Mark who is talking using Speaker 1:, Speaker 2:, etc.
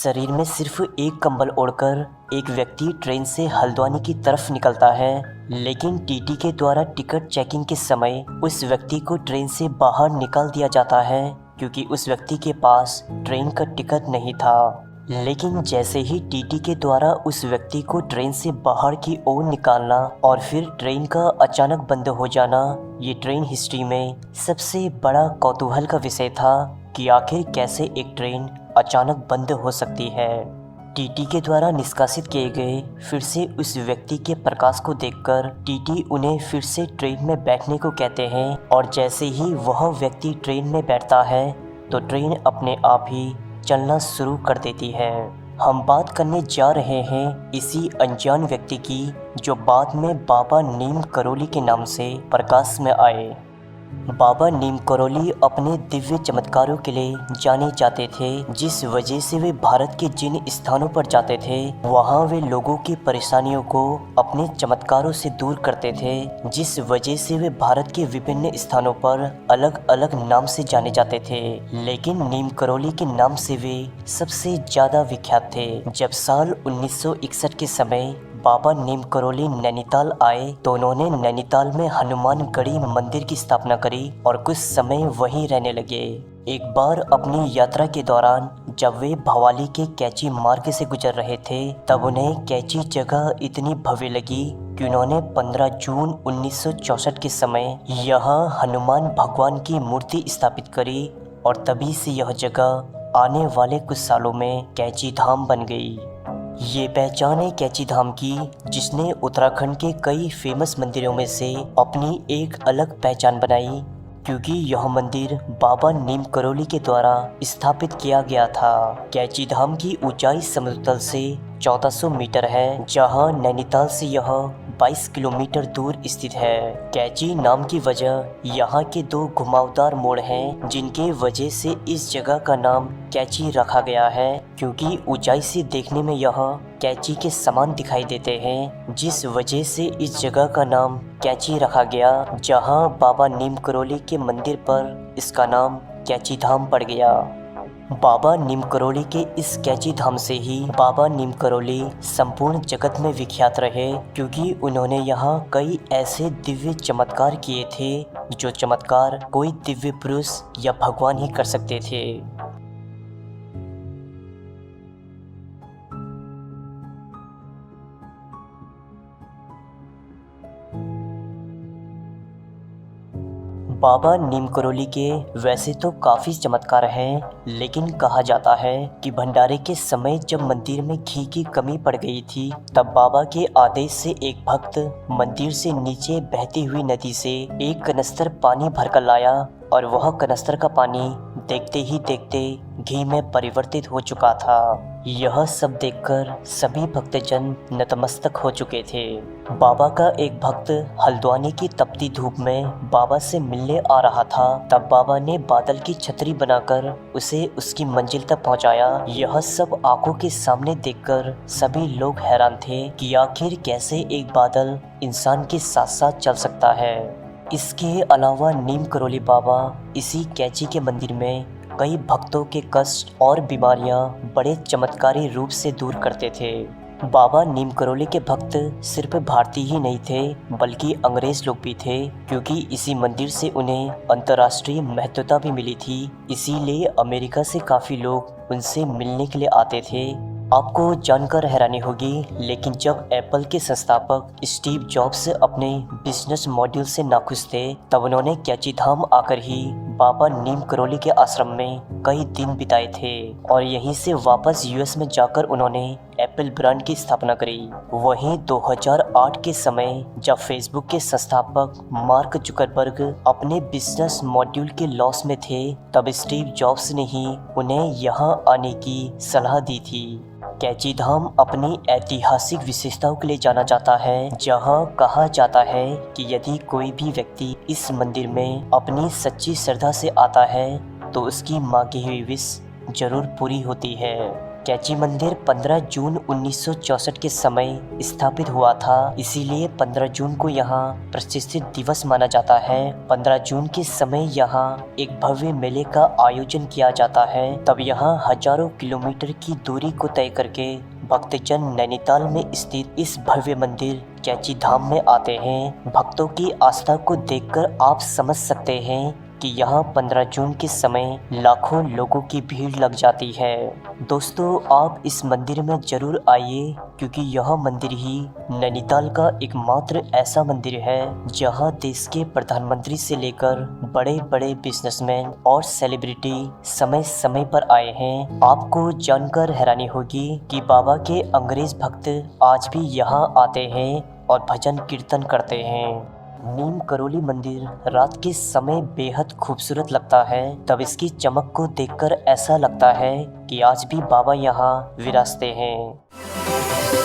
Speaker 1: शरीर में सिर्फ एक कंबल ओढ़कर एक व्यक्ति ट्रेन से हल्द्वानी की तरफ निकलता है, लेकिन टीटी के द्वारा टिकट चेकिंग के समय उस व्यक्ति को ट्रेन से बाहर निकाल दिया जाता है क्योंकि उस व्यक्ति के पास ट्रेन का टिकट नहीं था। लेकिन जैसे ही टीटी के द्वारा उस व्यक्ति को ट्रेन से बाहर की ओर निकालना और फिर ट्रेन का अचानक बंद हो जाना, ये ट्रेन हिस्ट्री में सबसे बड़ा कौतूहल का विषय था कि आखिर कैसे एक ट्रेन अचानक बंद हो सकती है। टीटी के द्वारा निष्कासित किए गए फिर से उस व्यक्ति के प्रकाश को देखकर टीटी उन्हें फिर से ट्रेन में बैठने को कहते हैं और जैसे ही वह व्यक्ति ट्रेन में बैठता है तो ट्रेन अपने आप ही चलना शुरू कर देती है। हम बात करने जा रहे हैं इसी अनजान व्यक्ति की जो बाद में बाबा नीम करोली के नाम से प्रकाश में आए। बाबा नीम करोली अपने दिव्य चमत्कारों के लिए जाने जाते थे, जिस वजह से वे भारत के जिन स्थानों पर जाते थे वहां वे लोगों की परेशानियों को अपने चमत्कारों से दूर करते थे, जिस वजह से वे भारत के विभिन्न स्थानों पर अलग अलग नाम से जाने जाते थे। लेकिन नीम करोली के नाम से वे सबसे ज्यादा विख्यात थे। जब साल 1961 के समय बाबा नीम करोली नैनीताल आए तो उन्होंने नैनीताल में हनुमानगढ़ी मंदिर की स्थापना करी और कुछ समय वहीं रहने लगे। एक बार अपनी यात्रा के दौरान जब वे भवाली के कैची मार्ग से गुजर रहे थे तब उन्हें कैची जगह इतनी भव्य लगी कि उन्होंने 15 जून 1964 के समय यहाँ हनुमान भगवान की मूर्ति स्थापित करी और तभी से यह जगह आने वाले कुछ सालों में कैची धाम बन गई। ये पहचान है कैची धाम की, जिसने उत्तराखंड के कई फेमस मंदिरों में से अपनी एक अलग पहचान बनाई, क्योंकि यह मंदिर बाबा नीम करोली के द्वारा स्थापित किया गया था। कैची धाम की ऊंचाई समुद्र तल से 1400 मीटर है, जहां नैनीताल से यह 22 किलोमीटर दूर स्थित है। कैची नाम की वजह यहाँ के दो घुमावदार मोड़ हैं, जिनके वजह से इस जगह का नाम कैची रखा गया है, क्योंकि ऊंचाई से देखने में यह कैची के समान दिखाई देते हैं, जिस वजह से इस जगह का नाम कैची रखा गया, जहाँ बाबा नीम करोली के मंदिर पर इसका नाम कैची धाम पड़ गया। बाबा नीम करोली के इस कैची धाम से ही बाबा नीम करोली संपूर्ण जगत में विख्यात रहे, क्योंकि उन्होंने यहाँ कई ऐसे दिव्य चमत्कार किए थे जो चमत्कार कोई दिव्य पुरुष या भगवान ही कर सकते थे। बाबा नीम करोली के वैसे तो काफ़ी चमत्कार हैं, लेकिन कहा जाता है कि भंडारे के समय जब मंदिर में घी की कमी पड़ गई थी तब बाबा के आदेश से एक भक्त मंदिर से नीचे बहती हुई नदी से एक कनस्तर पानी भरकर लाया और वह कनस्तर का पानी देखते ही देखते घी में परिवर्तित हो चुका था। यह सब देखकर सभी भक्तजन नतमस्तक हो चुके थे। बाबा का एक भक्त हल्द्वानी की तपती धूप में बाबा से मिलने आ रहा था, तब बाबा ने बादल की छतरी बनाकर उसे उसकी मंजिल तक पहुंचाया। यह सब आंखों के सामने देखकर सभी लोग हैरान थे कि आखिर कैसे एक बादल इंसान के साथ साथ चल सकता है। इसके अलावा नीम करोली बाबा इसी कैची के मंदिर में कई भक्तों के कष्ट और बीमारियां बड़े चमत्कारी रूप से दूर करते थे। बाबा नीम करोली के भक्त सिर्फ भारतीय ही नहीं थे, बल्कि अंग्रेज लोग भी थे, क्योंकि इसी मंदिर से उन्हें अंतर्राष्ट्रीय महत्वता भी मिली थी। इसीलिए अमेरिका से काफ़ी लोग उनसे मिलने के लिए आते थे। आपको जानकर हैरानी होगी, लेकिन जब एप्पल के संस्थापक स्टीव जॉब्स अपने बिजनेस मॉड्यूल से नाखुश थे तब उन्होंने कैची धाम आकर ही बाबा नीम करोली के आश्रम में कई दिन बिताए थे और यहीं से वापस यूएस में जाकर उन्होंने एप्पल ब्रांड की स्थापना करी। वहीं 2008 के समय जब फेसबुक के संस्थापक मार्क जुकरबर्ग अपने बिजनेस मॉड्यूल के लॉस में थे तब स्टीव जॉब्स ने ही उन्हें यहाँ आने की सलाह दी थी। कैची धाम अपनी ऐतिहासिक विशेषताओं के लिए जाना जाता है, जहां कहा जाता है कि यदि कोई भी व्यक्ति इस मंदिर में अपनी सच्ची श्रद्धा से आता है तो उसकी मांगी हुई विश जरूर पूरी होती है। कैची मंदिर 15 जून 1964 के समय स्थापित हुआ था, इसीलिए 15 जून को यहाँ प्रतिष्ठित दिवस माना जाता है। 15 जून के समय यहाँ एक भव्य मेले का आयोजन किया जाता है। तब यहाँ हजारों किलोमीटर की दूरी को तय करके भक्तजन नैनीताल में स्थित इस भव्य मंदिर कैची धाम में आते हैं। भक्तों की आस्था को देखकर आप समझ सकते हैं कि यहाँ 15 जून के समय लाखों लोगों की भीड़ लग जाती है। दोस्तों, आप इस मंदिर में जरूर आइए, क्योंकि यह मंदिर ही नैनीताल का एकमात्र ऐसा मंदिर है जहाँ देश के प्रधानमंत्री से लेकर बड़े बड़े बिजनेसमैन और सेलिब्रिटी समय समय पर आए हैं। आपको जानकर हैरानी होगी कि बाबा के अंग्रेज भक्त आज भी यहाँ आते हैं और भजन कीर्तन करते हैं। नीम करोली मंदिर रात के समय बेहद खूबसूरत लगता है। तब इसकी चमक को देखकर ऐसा लगता है कि आज भी बाबा यहाँ विराजते हैं।